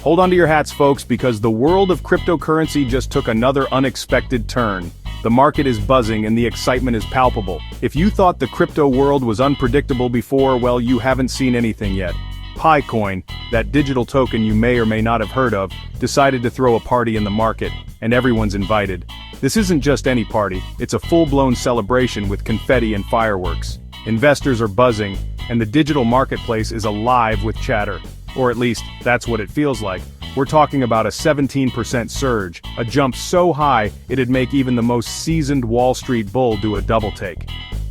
Hold on to your hats, folks, because the world of cryptocurrency just took another unexpected turn. The market is buzzing and the excitement is palpable. If you thought the crypto world was unpredictable before, well, you haven't seen anything yet. PiCoin, that digital token you may or may not have heard of, decided to throw a party in the market, and everyone's invited. This isn't just any party, it's a full-blown celebration with confetti and fireworks. Investors are buzzing, and the digital marketplace is alive with chatter. Or at least, that's what it feels like. We're talking about a 17% surge, a jump so high it'd make even the most seasoned Wall Street bull do a double take.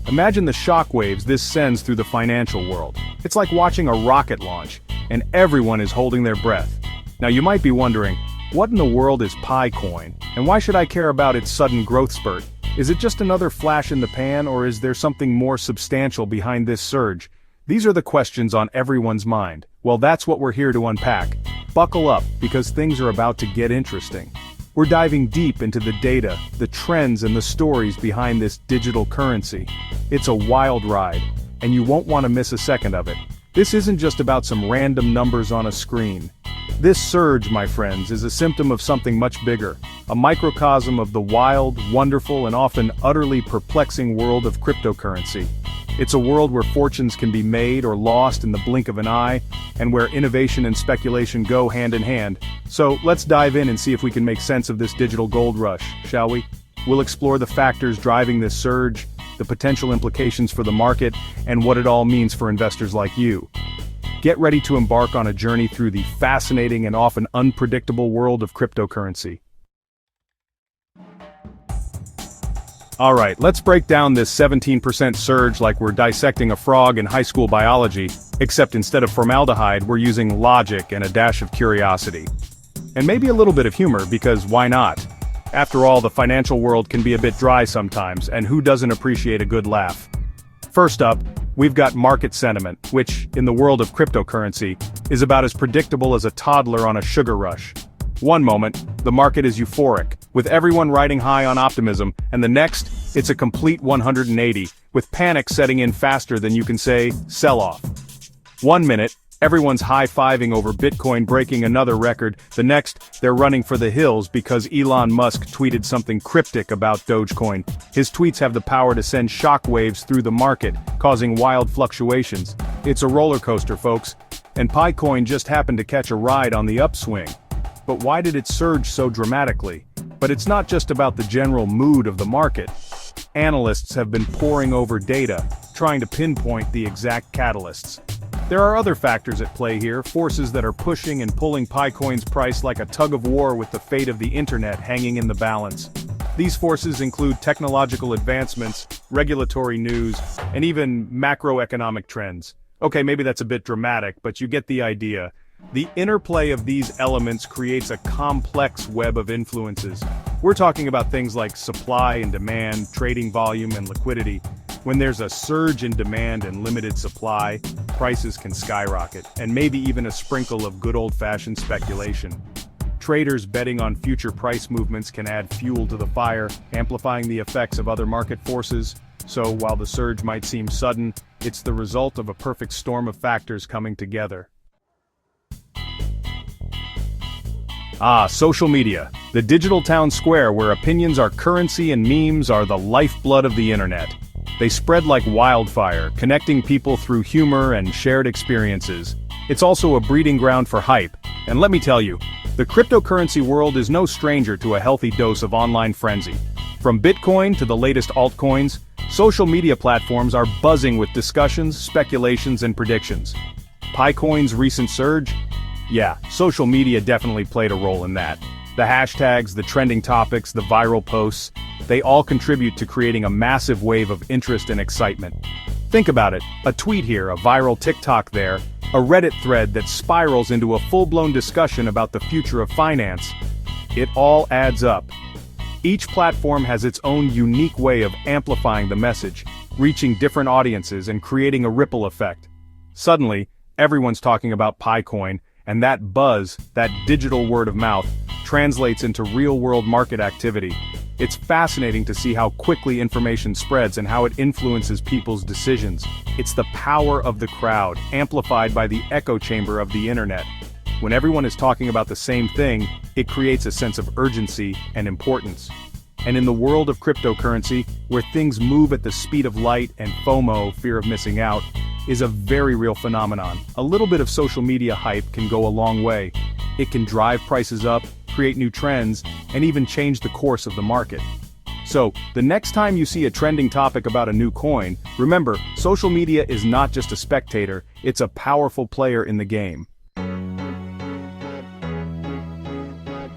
Imagine the shockwaves this sends through the financial world. It's like watching a rocket launch, and everyone is holding their breath. Now you might be wondering, what in the world is PiCoin, and why should I care about its sudden growth spurt? Is it just another flash in the pan, or is there something more substantial behind this surge? These are the questions on everyone's mind. Well, that's what we're here to unpack. Buckle up, because things are about to get interesting. We're diving deep into the data, the trends and the stories behind this digital currency. It's a wild ride, and you won't want to miss a second of it. This isn't just about some random numbers on a screen. This surge, my friends, is a symptom of something much bigger, a microcosm of the wild, wonderful, and often utterly perplexing world of cryptocurrency. It's a world where fortunes can be made or lost in the blink of an eye, and where innovation and speculation go hand in hand. So, let's dive in and see if we can make sense of this digital gold rush, shall we? We'll explore the factors driving this surge, the potential implications for the market, and what it all means for investors like you. Get ready to embark on a journey through the fascinating and often unpredictable world of cryptocurrency. Alright, let's break down this 17% surge like we're dissecting a frog in high school biology, except instead of formaldehyde, we're using logic and a dash of curiosity. And maybe a little bit of humor, because why not? After all, the financial world can be a bit dry sometimes, and who doesn't appreciate a good laugh? First up, we've got market sentiment, which, in the world of cryptocurrency, is about as predictable as a toddler on a sugar rush. One moment, the market is euphoric, with everyone riding high on optimism, and the next, it's a complete 180, with panic setting in faster than you can say, sell off. One minute, everyone's high-fiving over Bitcoin breaking another record, the next, they're running for the hills because Elon Musk tweeted something cryptic about Dogecoin. His tweets have the power to send shockwaves through the market, causing wild fluctuations. It's a roller coaster, folks, and PiCoin just happened to catch a ride on the upswing. But why did it surge so dramatically? But it's not just about the general mood of the market. Analysts have been poring over data, trying to pinpoint the exact catalysts. There are other factors at play here, forces that are pushing and pulling PiCoin's price like a tug-of-war with the fate of the internet hanging in the balance. These forces include technological advancements, regulatory news, and even macroeconomic trends. Okay, maybe that's a bit dramatic, but you get the idea. The interplay of these elements creates a complex web of influences. We're talking about things like supply and demand, trading volume and liquidity. When there's a surge in demand and limited supply, prices can skyrocket, and maybe even a sprinkle of good old-fashioned speculation. Traders betting on future price movements can add fuel to the fire, amplifying the effects of other market forces. So, while the surge might seem sudden, it's the result of a perfect storm of factors coming together. Social media, the digital town square where opinions are currency and memes are the lifeblood of the internet. They spread like wildfire, connecting people through humor and shared experiences. It's also a breeding ground for hype, and let me tell you, the cryptocurrency world is no stranger to a healthy dose of online frenzy. From Bitcoin to the latest altcoins, social media platforms are buzzing with discussions, speculations, and predictions. PiCoin's recent surge? Yeah, social media definitely played a role in that. The hashtags, the trending topics, the viral posts, they all contribute to creating a massive wave of interest and excitement. Think about it, a tweet here, a viral TikTok there, a Reddit thread that spirals into a full-blown discussion about the future of finance. It all adds up. Each platform has its own unique way of amplifying the message, reaching different audiences and creating a ripple effect. Suddenly, everyone's talking about PiCoin, and that buzz, that digital word of mouth, translates into real-world market activity. It's fascinating to see how quickly information spreads and how it influences people's decisions. It's the power of the crowd, amplified by the echo chamber of the internet. When everyone is talking about the same thing, it creates a sense of urgency and importance. And in the world of cryptocurrency, where things move at the speed of light and FOMO, fear of missing out, is a very real phenomenon. A little bit of social media hype can go a long way. It can drive prices up, create new trends, and even change the course of the market. So, the next time you see a trending topic about a new coin, remember, social media is not just a spectator, it's a powerful player in the game.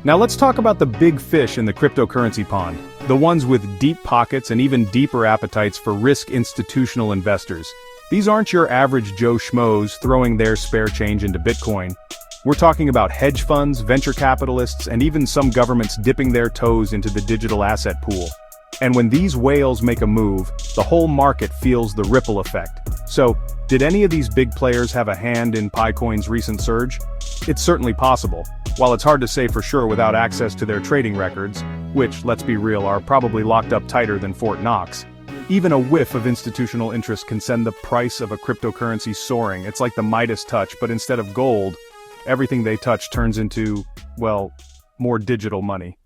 Now let's talk about the big fish in the cryptocurrency pond, the ones with deep pockets and even deeper appetites for risk institutional investors. These aren't your average Joe Schmoes throwing their spare change into Bitcoin. We're talking about hedge funds, venture capitalists, and even some governments dipping their toes into the digital asset pool. And when these whales make a move, the whole market feels the ripple effect. So, did any of these big players have a hand in PiCoin's recent surge? It's certainly possible, while it's hard to say for sure without access to their trading records, which, let's be real, are probably locked up tighter than Fort Knox. Even a whiff of institutional interest can send the price of a cryptocurrency soaring. It's like the Midas touch, but instead of gold, everything they touch turns into, well, more digital money.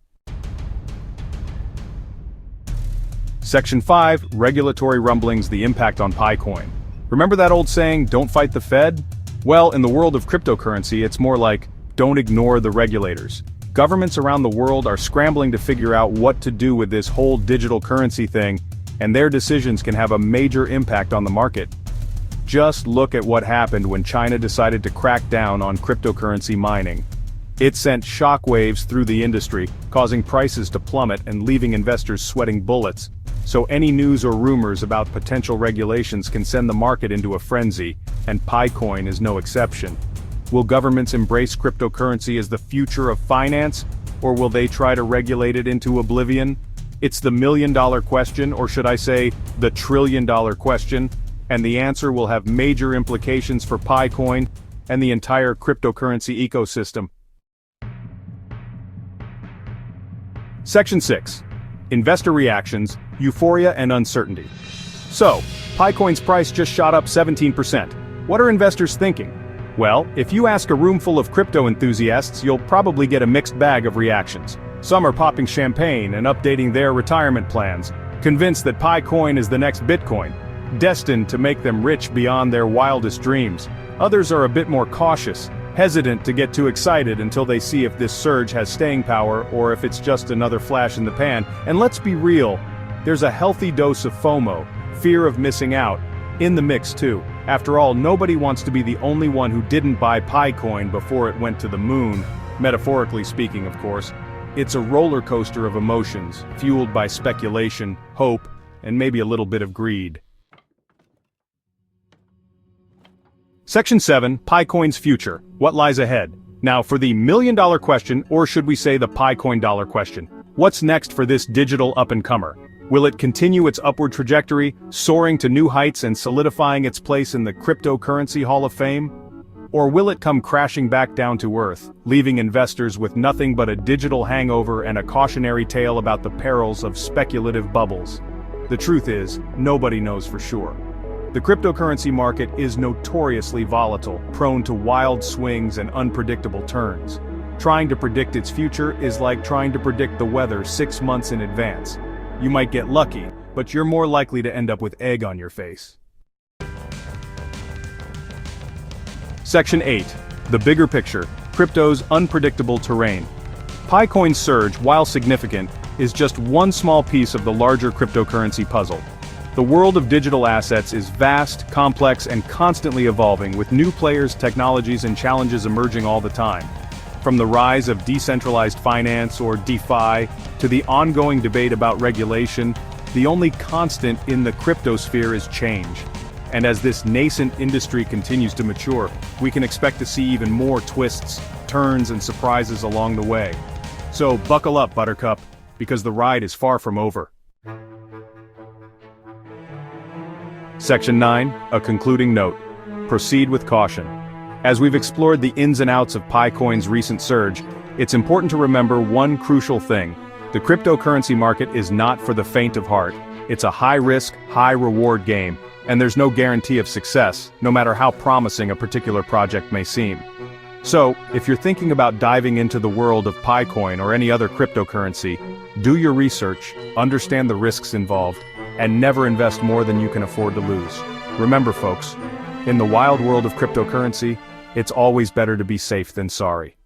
Section 5, Regulatory Rumblings, the Impact on PiCoin. Remember that old saying, don't fight the Fed? Well, in the world of cryptocurrency, it's more like, don't ignore the regulators. Governments around the world are scrambling to figure out what to do with this whole digital currency thing, and their decisions can have a major impact on the market. Just look at what happened when China decided to crack down on cryptocurrency mining. It sent shockwaves through the industry, causing prices to plummet and leaving investors sweating bullets. So any news or rumors about potential regulations can send the market into a frenzy, and PiCoin is no exception. Will governments embrace cryptocurrency as the future of finance, or will they try to regulate it into oblivion? It's the million-dollar question, or should I say, the trillion-dollar question, and the answer will have major implications for PiCoin and the entire cryptocurrency ecosystem. Section 6. Investor reactions, euphoria and uncertainty. So, PiCoin's price just shot up 17%. What are investors thinking? Well, if you ask a room full of crypto enthusiasts, you'll probably get a mixed bag of reactions. Some are popping champagne and updating their retirement plans, convinced that PiCoin is the next Bitcoin, destined to make them rich beyond their wildest dreams. Others are a bit more cautious, hesitant to get too excited until they see if this surge has staying power or if it's just another flash in the pan. And let's be real, there's a healthy dose of FOMO, fear of missing out, in the mix too. After all, nobody wants to be the only one who didn't buy PiCoin before it went to the moon, metaphorically speaking, of course. It's a roller coaster of emotions, fueled by speculation, hope, and maybe a little bit of greed. Section 7, PiCoin's future. What lies ahead? Now for the million-dollar question, or should we say the PiCoin dollar question. What's next for this digital up-and-comer? Will it continue its upward trajectory, soaring to new heights and solidifying its place in the cryptocurrency Hall of Fame? Or will it come crashing back down to earth, leaving investors with nothing but a digital hangover and a cautionary tale about the perils of speculative bubbles? The truth is, nobody knows for sure. The cryptocurrency market is notoriously volatile, prone to wild swings and unpredictable turns. Trying to predict its future is like trying to predict the weather 6 months in advance. You might get lucky, but you're more likely to end up with egg on your face. Section 8. The bigger picture, crypto's unpredictable terrain. PiCoin's surge, while significant, is just one small piece of the larger cryptocurrency puzzle. The world of digital assets is vast, complex, and constantly evolving, with new players, technologies, and challenges emerging all the time. From the rise of decentralized finance, or DeFi, to the ongoing debate about regulation, the only constant in the cryptosphere is change. And as this nascent industry continues to mature, we can expect to see even more twists, turns, and surprises along the way. So buckle up, Buttercup, because the ride is far from over. Section 9, a concluding note. Proceed with caution. As we've explored the ins and outs of PiCoin's recent surge, it's important to remember one crucial thing. The cryptocurrency market is not for the faint of heart. It's a high-risk, high-reward game, and there's no guarantee of success, no matter how promising a particular project may seem. So, if you're thinking about diving into the world of Picoin or any other cryptocurrency, do your research, understand the risks involved, and never invest more than you can afford to lose. Remember folks, in the wild world of cryptocurrency, it's always better to be safe than sorry.